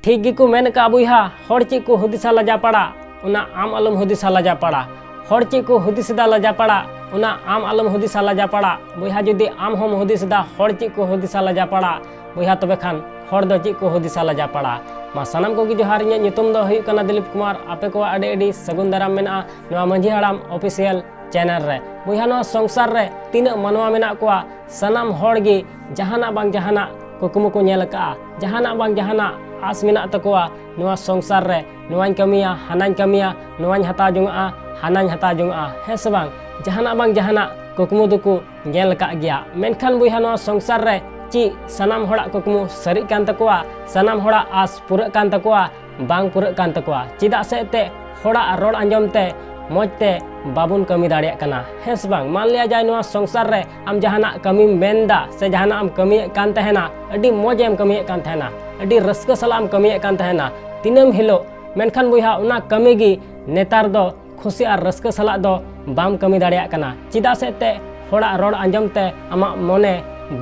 ठीक गी को मेन का बुहा हर ची को हुदिसा लाजा पड़ा उना आम आलम हुदिसा लाजा पड़ा हर ची को हुदिसदा लाजा पड़ा उना आम आलम हुदिसा लाजा पड़ा बुहा जुदी आम हम हुदिसदा हर ची को हुदिसा लाजा पड़ा बुहा तबे खान हर दो ची को हुदिसा लाजा पड़ा मा सनाम को जोहार इᱧᱟᱹᱜ ᱧᱩᱛᱩᱢ ᱫᱚ ᱦᱩᱭᱩᱜ ᱠᱟᱱᱟ ᱫᱤᱞᱤᱯ ᱠᱩᱢᱟᱨ ᱟᱯᱮ ᱠᱚ ᱟᱹᱰᱤ ᱥᱟᱹᱜᱩᱱ ᱫᱟᱨᱟᱢ ᱢᱮᱱᱟᱜᱼᱟ ᱱᱚᱣᱟ ᱢᱟᱹᱡᱷᱤ ᱦᱟᱲᱟᱢ ᱚᱯᱷᱤᱥᱤᱭᱟᱞ ᱪᱮᱱᱮᱞ ᱨᱮ ᱵᱚᱭᱦᱟ ᱱᱚᱣᱟ ᱥᱚᱝᱥᱟᱨ ᱨᱮ ᱛᱤᱱᱟᱹᱜ ᱢᱟᱱᱣᱟ ᱢᱮᱱᱟᱜ ᱠᱚᱣᱟ ᱥᱟᱱᱟᱢ ᱦᱚᱲ ᱜᱮ ᱡᱟᱦᱟᱱᱟᱜ ᱵᱟᱝ ᱡᱟᱦᱟᱱᱟᱜ ᱠᱩᱠᱢᱩ ᱠᱚ ᱧᱮᱞ ᱟᱠᱟᱜᱼᱟ ᱡᱟᱦᱟᱱᱟᱜ ᱵᱟᱝ ᱡᱟᱦᱟᱱᱟᱜ आस मेना तकोआ नोआ संसार रे नोआñ कमिया हानाñ कमिया नोआñ हता जुंगा हानाñ हता जुंगा हे से बांग जहाना बांग जहाना कुकमु दुकु गेल का गया मेनखान बुहा नोआ संसार रे ची सनाम होड़ा कुकमु सरी कान तकोआ सनाम होड़ा आस पुरा कान तकोआ बांग पुरा कान तकोआ चिदा से ते होड़ा रोड अंजम ते मजते बाबुन कमी दाड़िया कना हे से बांग मान लिया जाए नोआ संसार रे आम जहाना कमी मेनदा से जहाना आम कमी कान तहना अडी मौज एम कमी कान तहना अडी रस्क सलाम कमी कान तहना तिनम हिलो मेनखान बुहा उना कमी गी नेतार दो खुशी और रस्क सला दो बाम कमी दाड़िया कना चिदा से ते होड़ा रोड अंजम ते आमा मोने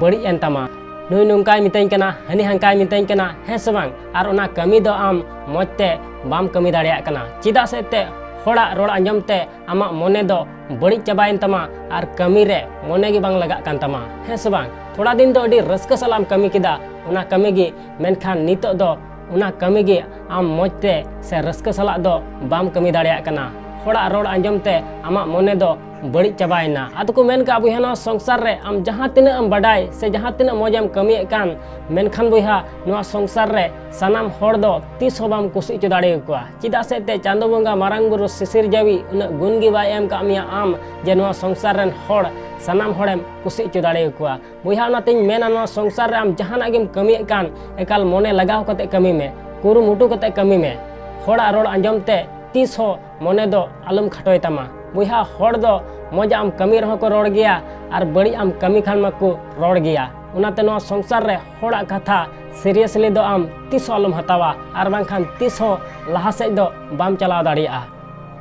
बड़ी एन तमा नुई नुंकाय मिताई कना हनी हंकाय मिताई कना हे से बांग और उना कमी दो आम मौजते बाम कमी दाड़िया कना चिदा से ते होड़ा रोड अंजम ते आमा मोने दो बड़ी चबायन तमा और कमी रे मोने गी बांग लगा कान तमा हे से बांग थोड़ा दिन तो अडी रस्क सलाम कमी किदा उना कमी गी मेनखान नितो दो उना कमी गी आम मौजते से रस्क सला दो बाम कमी दाड़िया कना होड़ा रोड अंजम ते आमा मोने दो बड़ी चबायना आद को मेन का बुहा संसार रे आम जहाँ तीना बाडाय से जहाँ तीना मौजम कमी कान मेनखान बुहा नोआ संसार रे सनाम होड़ दो तीस बाम कुसी चो दाड़े कोआ चिदा से ते चांदो बंगा मारांग बुरु सिसिर जावी उन गुण गी बाय एम कामिया आम जे नोआ संसार रेन होड़ सनाम होड़ेम कुसी चो दाड़े कोआ बुहा नातिन मेना नोआ संसार रे आम जहाना गेम कमी कान एकाल मोने लगाव कते कमी में कुरुमुटु कते कमी में होड़ा रोड अंजम ते तीस हो मोने दो आलम खटोय तमा बुहा होड़ दो मौज आम कमी रहो को रोड़ गया और बड़ी आम कमी खान मको रोड़ गया उनाते नोआ संसार रे होड़ा कथा सीरियसली दो आम तीस आलम हतावा और बांखान तीस हो लहा से दो बाम चलाव दाड़िया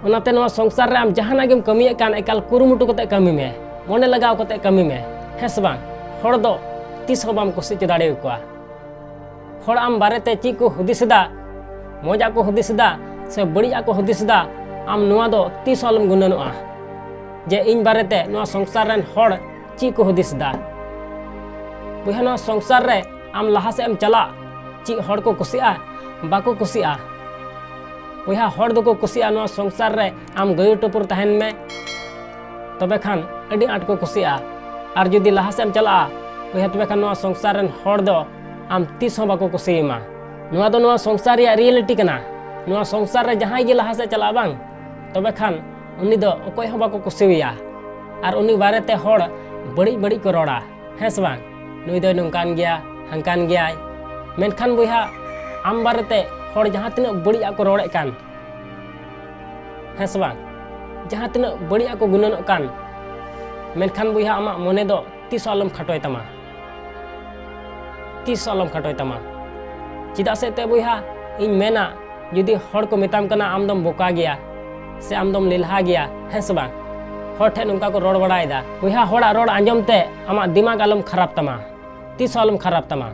उनाते नोआ संसार रे आम जहाना गेम कमी कान एकाल कुरुमुटु कते कमी में मोने लगाव कते कमी में हेस बांग होड़ दो तीस हो बाम कुसी दाड़े कोआ होड़ आम बारेते ची को हुदिसदा मौजा को हुदिसदा से बड़िया को हुदिसदा आम नोआ दो तीस आलम गुननोआ जे इन बारेते नोआ संसार रेन होड़ ची को हुदिसदा बुहा नोआ संसार रे आम लहा से एम चला ची होड़ को कुसिया बाको कुसिया बुहा होड़ दो को कुसिया नोआ संसार रे आम गयु टपुर तहन में तबे खान अडी आट को कुसिया और जुदी लहा से एम चला बुहा तबे खान नोआ संसार रेन होड़ दो आम तीस हो बाको कुसियमा नोआ दो नोआ संसार या रियलिटी कना नोआ संसार रे जहां गे लहा से चला बांग तबे खान उनी दो अकोय हो बाको कुसिया और उनी बारेते होड़ बड़ी बड़ी को रोड़ा हेस बांग नुई दो नुकान गया हंकान गया मेनखान बुहा आम बारेते होड़ जहां तीना बड़ी को रोड़े कान हेस बांग जहां तीना बड़ी को गुनन कान मेनखान बुहा आमा मोने दो तीस आलम खटोय तमा तीस आलम खटोय तमा चिदा से ते बुहा इन मेना जुदी होड़ को मिताम कना आमदम बोका गया से आमदम लिलहा गया है से बांग होड़ ठेन उनका को रोड़ बड़ायदा बुहा होड़ा रोड़ अंजम ते आमा दिमाग आलम खराब तमा तीस आलम खराब तमा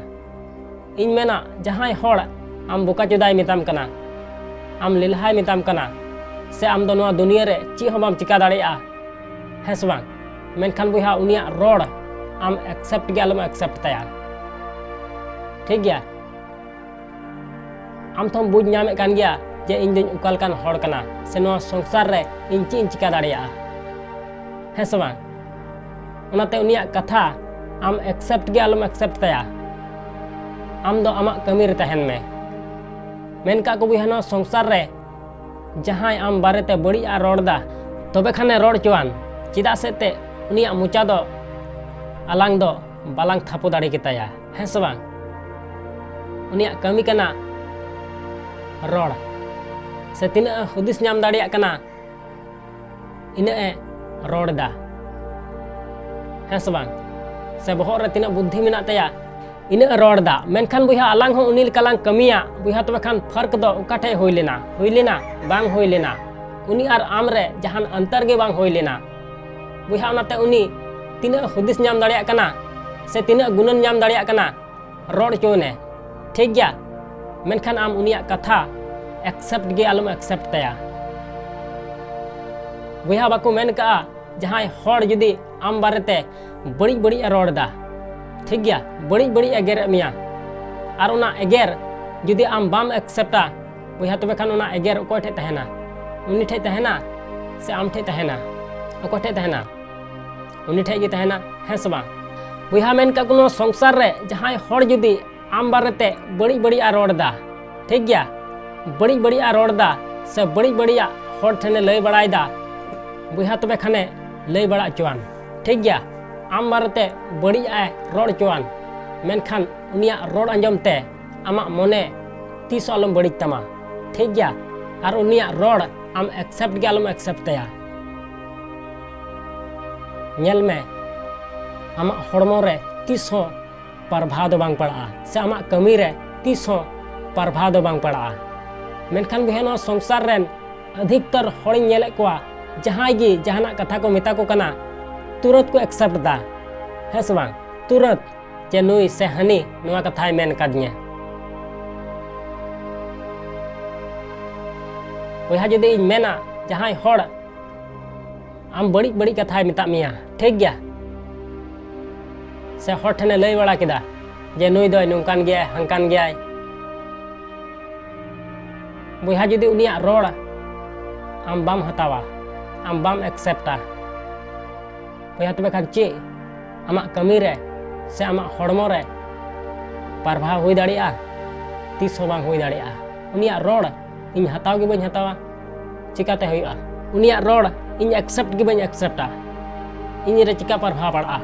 इन मेना जहां होड़ आम बोका चुदाय मिताम कना आम लिलहाय मिताम कना से आम दो नोआ दुनिया रे ची हो बाम चिका दाड़ेया है से बांग मेनखान बुहा उनिया रोड़ आम एक्सेप्ट के आलम एक्सेप्ट तया ठीक गया आम तो बुझ नामे कान गया जे इन दिन उकालकान होड़ कना से नोआ संसार रे इन चिका दाड़िया है से बांग उनाते उनिया कथा आम एक्सेप्ट के आलम एक्सेप्ट तया आम दो आमा कमी रे तहन में मेनका को बुहा नोआ संसार रे जहां आम बारेते बड़िया रोड़दा तबे खाने रोड़ चुआन चिदा से ते उनिया मुचा दो आलांग दो बालांग थापो दाड़ी के तया है से बांग उनिया कमी कना रोड़ से तीना हुदिस नाम दाड़िया कना इना रोड़ दा है से बांग से बहर रे तीना बुद्धि मेना तया इना रोड़ दा मेनखान बुहा आलांग हो उनिल कलांग कमिया बुहा तबे खान फर्क दो उकाठे होई लेना बांग होई लेना उनी आर आम रे जहान अंतर गे बांग होई लेना बुहा उनाते उनी तीना हुदिस नाम दाड़िया कना से तीना गुणन नाम दाड़िया कना रोड़ चोने ठीक गया मेनखान आम उनिया कथा एक्सेप्ट गे आलम एक्सेप्ट तया बुया बाको मेन का जहां हर जुदी आम बारेते बड़ी बड़ी रोड़ा ठीक गया बड़ी बड़ी एगेर मिया और उना एगेर जुदी आम बाम एक्सेप्टा बुया तबे खान उना एगेर अकोय ठे तहना उनी ठे तहना से आम ठे तहना अकोय ठे तहना उनी ठे गे तहना है सबा बुया मेन का कोनो संसार रे जहां हर जुदी आम बारेते बड़ी बड़ी रोड़ा ठीक गया बड़ी बड़ी रोड़ा से बड़ी बड़ी हर ठेने लय बड़ायदा बुया तबे खाने लय बड़ा चुआन ठीक गया आम बारते बड़ी रोड़ चुआन मेनखान उनिया रोड़ अंजमते आमा मने तीस आलम बड़ी तमा ठीक गया और उनिया रोड़ आम एक्सेप्ट के आलम एक्सेप्ट तया नेल में आमा हड़मो रे तीस हो प्रभाव दो बांग पड़ा से आमा कमी रे तीस हो प्रभाव दो बांग पड़ा मेनखान बुया नो संसार रेन अधिकतर हड़ नेले कोआ जहां गी जहाना कथा को मेता को कना तुरंत को एक्सेप्ट दा है से बांग तुरंत जे नुई से हनी नुआ कथा मेन कादिया बुया जुदी इन मेना जहां हड़ आम बड़ी बड़ी कथा मेता मिया ठीक गया से हड़ ठने लय बड़ा किदा जे नुई दो नुकान गया हंकान गया बुया जुदी उनिया रोड़ आम बाम हतावा आम बाम एक्सेप्टा बुया तबे खान चे आमा कमी रे से आमा हड़मो रे प्रभाव हुई दाड़िया तीस हो बांग हुई दाड़िया उनिया रोड़ इन हताव के बन हतावा चिकाते हुआ उनिया रोड़ इन एक्सेप्ट के बन एक्सेप्टा इन रे चिका प्रभाव पड़ा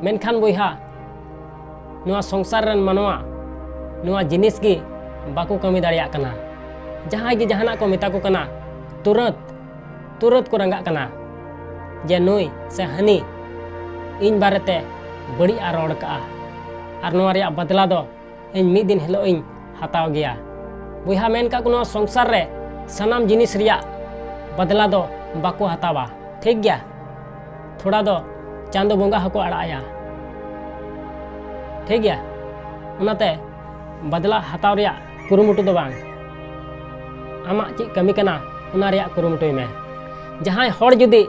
मेनखान बुया नुआ संसार रन मनवा नुआ जिनिस की बाको कमी दाड़िया कना जहां की जहाना को मेता को कना तुरंत तुरंत को रंगा कना जे नुई से हनी इन बारेते बड़ी रोड़ का और नुआ रिया बदला दो इन मिद दिन हिलो इन हताव गया बुया मेन का कोनो संसार रे सनाम जिनिस रिया बदला दो बाको हतावा ठीक गया थोड़ा दो चांदो बोंगा हको अड़ाया ठीक गया उनाते बदला हताव रिया कुरुमुटु दो बांग आमा ची कमी कना उना रिया कुरुमुटुई में जहां हड़ जुदी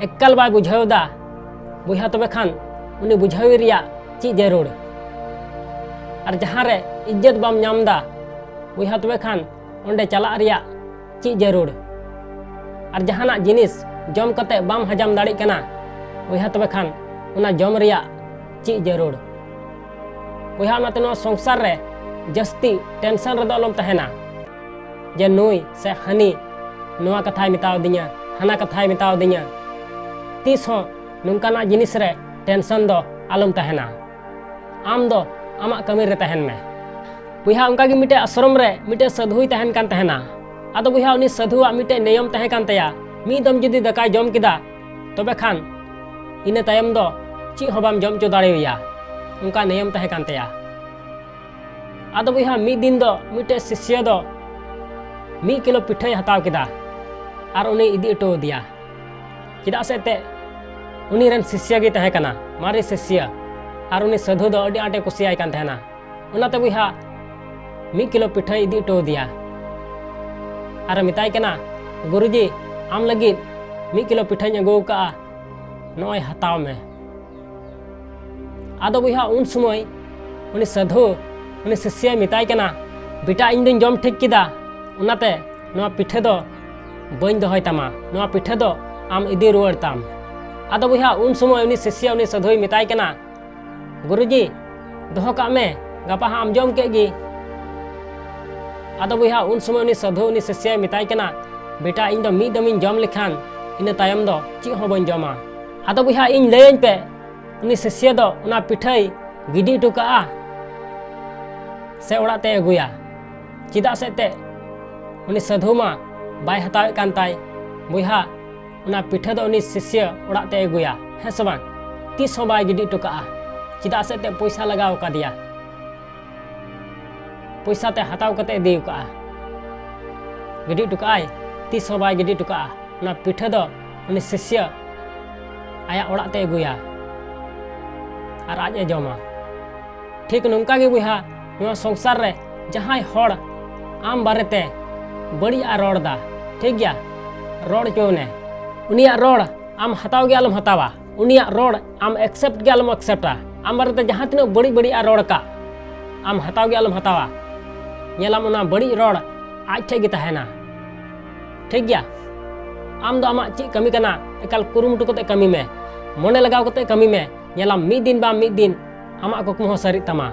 एकल बाय बुझावदा बुया तबे खान उनी बुझावी रिया ची जरूर और जहां रे इज्जत बाम नामदा बुया तबे खान ओंडे चला रिया ची जरूर और जहाना जिनिस जम कते बाम हजम दाड़ी कना बुया तबे खान उना जम रिया ची जरूर बुया नाते नो संसार रे जस्ती टेंशन रे दलम तहना जे नुई से हनी नुआ कथा मेताव दिया हना कथा मेताव दिया तीस हो नुकाना जिनिस रे टेंशन दो आलम तहना आम दो आमा कमी रे तहन में बुया उनका की मिटे आश्रम रे मिटे साधुई तहन कान तहना आदो बुया उनी साधुआ मिटे नियम तहन कान तया मी दम जुदी दकाय जम किदा तबे खान इने तायम दो ची होबाम जम चो दाड़ेया उनका नियम तहन कान तया आदो बुया मी दिन दो मिटे शिष्य दो 1 किलो पिठाई हताव किदा और उनी इदी इटो दिया चिदा से ते उनी रन शिष्य गे तहे कना मारे शिष्य और उनी साधु दो अडी आटे कुसियाय कान तहना उनाते बुया 1 किलो पिठाई इदी इटो दिया और मिताय कना गुरुजी आम लगी 1 किलो पिठाई अगो का नय हताव में आदो बुया उन समय उनी साधु उनी शिष्य मिताय कना बेटा इन दिन जम ठीक किदा उनाते नवा पिठे दो बन दोहय तमा नवा पिठे दो आम इदी रुआर ताम आदो बुया उन समय उनी शिष्य उनी साधुई मिताय कना गुरुजी दोह का में गपा आम जम केगी आदो बुया उन समय उनी साधु उनी शिष्य मिताय कना बेटा इन दो मिद दमिन जम लेखान इन तायम दो ची हो बन जमा आदो बुया इन लेन पे उनी शिष्य दो उना पिठाई गिडी टुका से ओड़ाते अगुया चिदा से ते उनी साधु मा बाय हतावे कान ताय बुया उना पिठा दो उनी शिष्य ओड़ाते अगुया है सब तीस हो बाय गिडी टुका चिदा से ते पैसा लगाव का दिया पैसा ते हताव कते दी का गिडी टुकाय तीस हो बाय गिडी टुका उना पिठा दो उनी शिष्य आया ओड़ाते अगुया और आज जमा ठीक नौका गे बुया नुआ संसार रे जहां हर आम बारेते बड़ी आ रोड़ दा ठीक गया रोड़ चोने उनिया रोड़ आम हताव के आलम हतावा उनिया रोड़ आम एक्सेप्ट के आलम एक्सेप्टा आम बारेते जहां तीना बड़ी बड़ी आ रोड़ का आम हताव के आलम हतावा नेलाम उना बड़ी रोड़ आज ठे गे तहेना ठीक गया आम दो आमा ची कमी कना एकाल कुरुमुटु कते कमी में मने लगाव कते कमी में नेलाम मिद दिन बा मिद दिन आमा कुकमु हो सरी तमा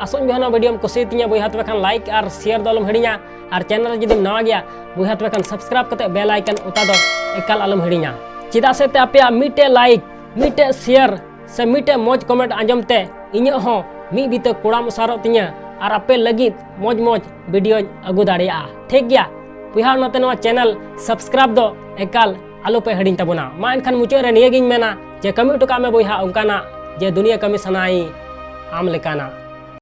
आसों बहना वीडियो कुसी तिया बुहा तबे खान लाइक और शेयर दो अलम हिड़िया और चैनल जुदी नवा गया बुहा तबे खान सब्सक्राइब कते बेल आइकन उता दो एकाल अलम हिड़िया चिदा से ते आपे मिटे लाइक मिटे शेयर से मिटे मौज कमेंट आंजमते इᱧ हो मी बीते कोड़ाम उसारो तिया और आपे लगित मौज मौज वीडियो अगु दाड़िया ठीक गया बुहा नते नवा चैनल सब्सक्राइब दो एकाल आलो पे हडिन तबना मा एनखान मुचाद रे निया गिन मेना जे कमी टका में बुहा उनकाना जे दुनिया कमी सनाई आम लेकाना।